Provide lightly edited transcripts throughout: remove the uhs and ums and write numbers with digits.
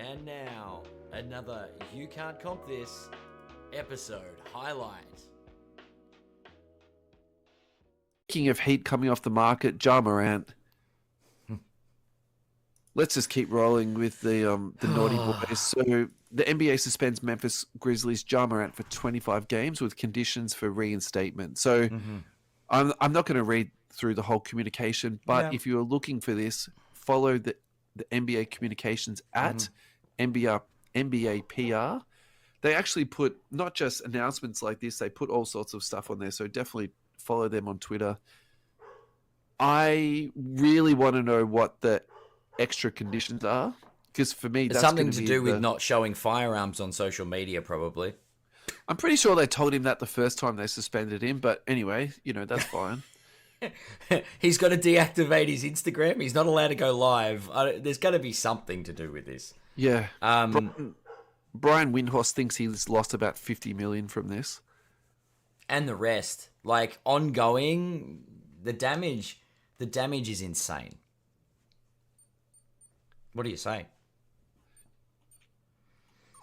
And now, another You Can't Comp This episode highlight. Speaking of heat coming off the market, Ja Morant. Let's just keep rolling with the naughty boys. So the NBA suspends Memphis Grizzlies' Ja Morant for 25 games with conditions for reinstatement. So I'm not going to read through the whole communication, but if you are looking for this, follow the NBA communications at NBA PR. They actually put not just announcements like this, they put all sorts of stuff on there. So definitely follow them on Twitter. I really want to know what the extra conditions are, because for me, It's that's something going to be do with not showing firearms on social media, probably. I'm pretty sure they told him that the first time they suspended him, but anyway, that's fine. He's got to deactivate his Instagram. He's not allowed to go live. There's going to be something to do with this. Yeah. Brian Windhorst thinks he's lost about 50 million from this. And the rest, like ongoing, the damage is insane. What do you say?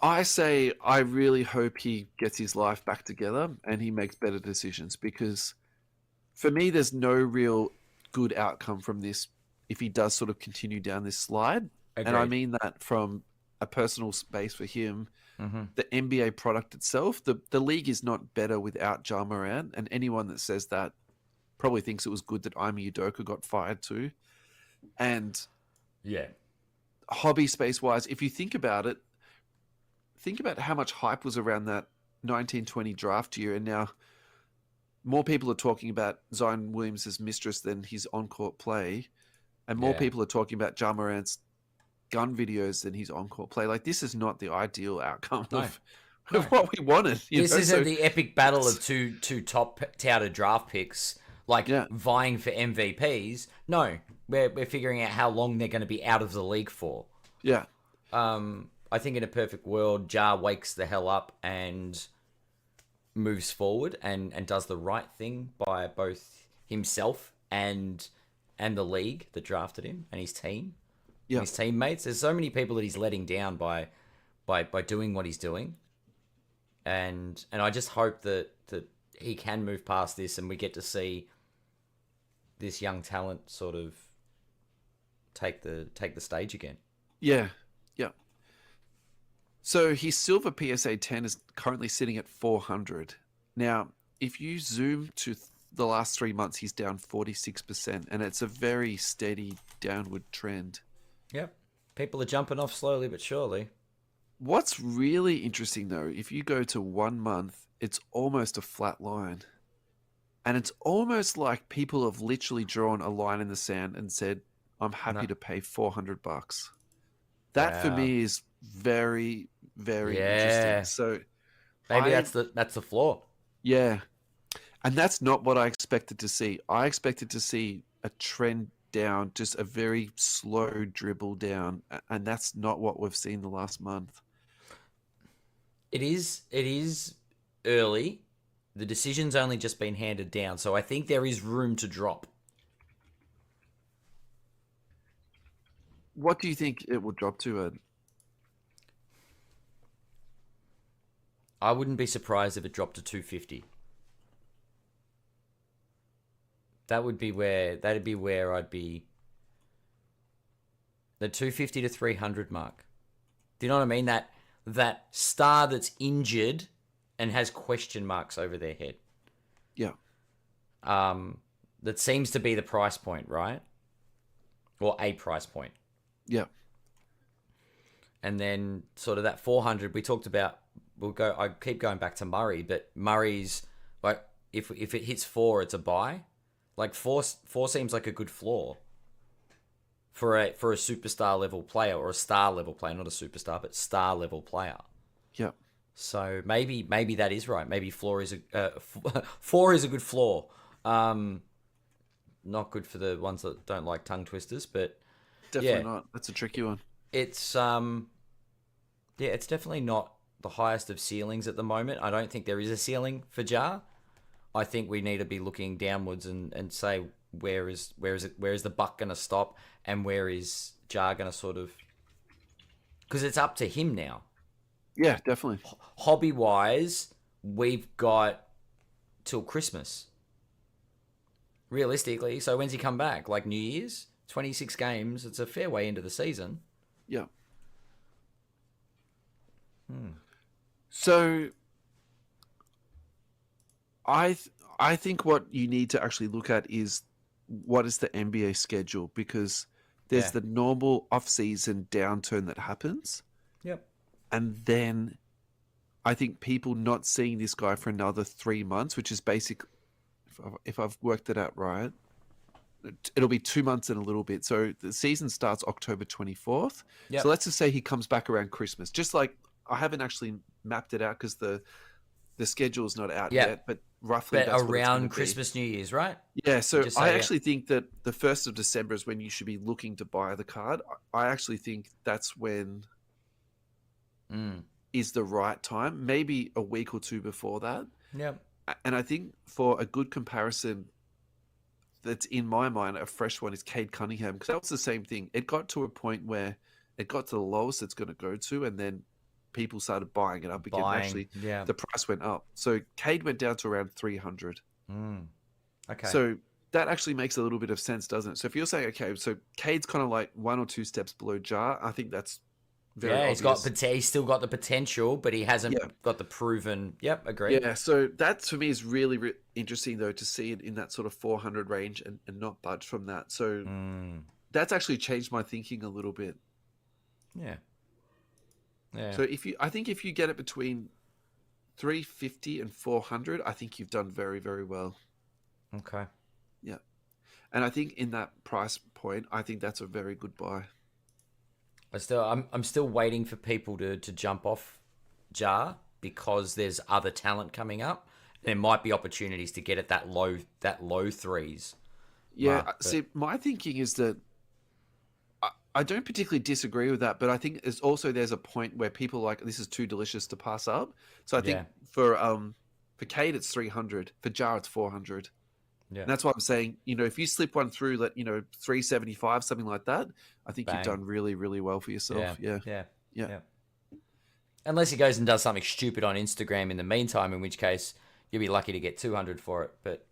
I say I really hope he gets his life back together and he makes better decisions, because for me, there's no real good outcome from this if he does sort of continue down this slide. Agreed. And I mean that from a personal space for him. The NBA product itself, the league is not better without Ja Morant, and anyone that says that probably thinks it was good that Ime Udoka got fired too. And yeah, hobby space wise, if you think about it, think about how much hype was around that 1920 draft year, and now more people are talking about Zion Williams' mistress than his on-court play, and more people are talking about Ja Morant's gun videos than his on-court play. Like, this is not the ideal outcome of what we wanted. This isn't the epic battle of two top touted draft picks, vying for MVPs. No, we're figuring out how long they're going to be out of the league for. Yeah. I think in a perfect world, Ja wakes the hell up and moves forward and does the right thing by both himself and the league that drafted him and his team. Yeah. His teammates. There's so many people that he's letting down by doing what he's doing, and I just hope that he can move past this and we get to see this young talent sort of take the stage again. Yeah, yeah. So his silver PSA 10 is currently sitting at 400. Now, if you zoom to the last 3 months, he's down 46%, and it's a very steady downward trend. Yep. People are jumping off slowly but surely. What's really interesting, though, if you go to 1 month, it's almost a flat line. And it's almost like people have literally drawn a line in the sand and said, I'm happy to pay $400. That for me is very, very interesting. So maybe that's the flaw. Yeah. And that's not what I expected to see. I expected to see a trend down, just a very slow dribble down, and that's not what we've seen the last month. It is early. The decision's only just been handed down, so I think there is room to drop. What do you think it will drop to, Ed? I wouldn't be surprised if it dropped to 250. That'd be where I'd be. The 250 to 300 mark. Do you know what I mean? That star that's injured and has question marks over their head. Yeah. That seems to be the price point, right? Or a price point. Yeah. And then sort of that 400 we talked about. I keep going back to Murray, but Murray's like if it hits 4, it's a buy. Like 4 seems like a good floor for a superstar level player, or a star level player, not a superstar, but star level player. Yeah. So maybe that is right. Maybe 4 is a good floor. Not good for the ones that don't like tongue twisters, but definitely not. That's a tricky one. It's it's definitely not the highest of ceilings at the moment. I don't think there is a ceiling for Ja. I think we need to be looking downwards and say where is the buck going to stop, and where is Ja going to sort of because it's up to him now. Yeah, definitely. Hobby wise, we've got till Christmas, realistically. So when's he come back? Like New Year's? 26 games. It's a fair way into the season. Yeah. So I think what you need to actually look at is what is the NBA schedule, because there's Yeah. the normal off-season downturn that happens, Yep. and then I think people not seeing this guy for another 3 months, which is basic. If I've worked it out right, it'll be 2 months and a little bit. So the season starts October 24th. Yep. So let's just say he comes back around Christmas. Just like, I haven't actually mapped it out because the schedule is not out Yep. yet, but roughly But that's what it's going to around be. Christmas, New Year's, right? Yeah, so Just I say, yeah. actually think that the 1st of December is when you should be looking to buy the card. I actually think that's when is the right time, maybe a week or two before that. Yep. And I think for a good comparison that's in my mind, a fresh one, is Cade Cunningham, because that was the same thing. It got to a point where it got to the lowest it's going to go to, and then people started buying it up again. Actually, yeah. the price went up. So Cade went down to around 300. Okay. So that actually makes a little bit of sense, doesn't it? So if you're saying, okay, so Cade's kind of like 1 or 2 steps below Jar, I think that's very obvious. He's still got the potential, but he hasn't got the proven. Yep, agreed. Yeah, so that for me is really interesting, though, to see it in that sort of 400 range and not budge from that. So that's actually changed my thinking a little bit. Yeah. Yeah. So I think if you get it between 350 and 400, I think you've done very, very well. Okay. Yeah. And I think in that price point, I think that's a very good buy. I'm still waiting for people to jump off Jar, because there's other talent coming up. There might be opportunities to get at that low threes. Yeah. Mark, See, my thinking is that I don't particularly disagree with that, but I think there's a point where people are like, this is too delicious to pass up. So I think for Cade it's 300, for Jar it's 400. Yeah. And that's why I'm saying, if you slip one through, 375, something like that, I think you've done really, really well for yourself. Yeah. Unless he goes and does something stupid on Instagram in the meantime, in which case you'll be lucky to get 200 for it. But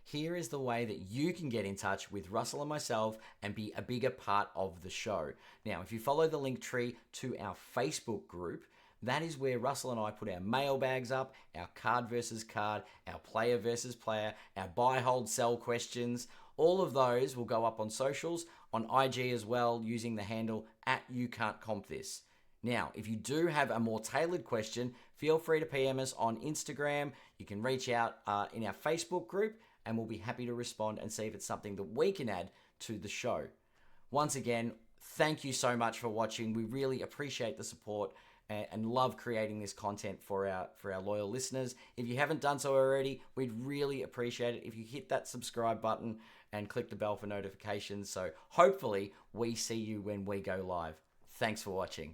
here is the way that you can get in touch with Russell and myself and be a bigger part of the show. Now, if you follow the link tree to our Facebook group, that is where Russell and I put our mailbags up, our card versus card, our player versus player, our buy, hold, sell questions. All of those will go up on socials, on IG as well, using the handle @YouCan'tCompThis. Now, if you do have a more tailored question, feel free to PM us on Instagram. You can reach out in our Facebook group, and we'll be happy to respond and see if it's something that we can add to the show. Once again, thank you so much for watching. We really appreciate the support and love creating this content for our loyal listeners. If you haven't done so already, we'd really appreciate it if you hit that subscribe button and click the bell for notifications. So hopefully we see you when we go live. Thanks for watching.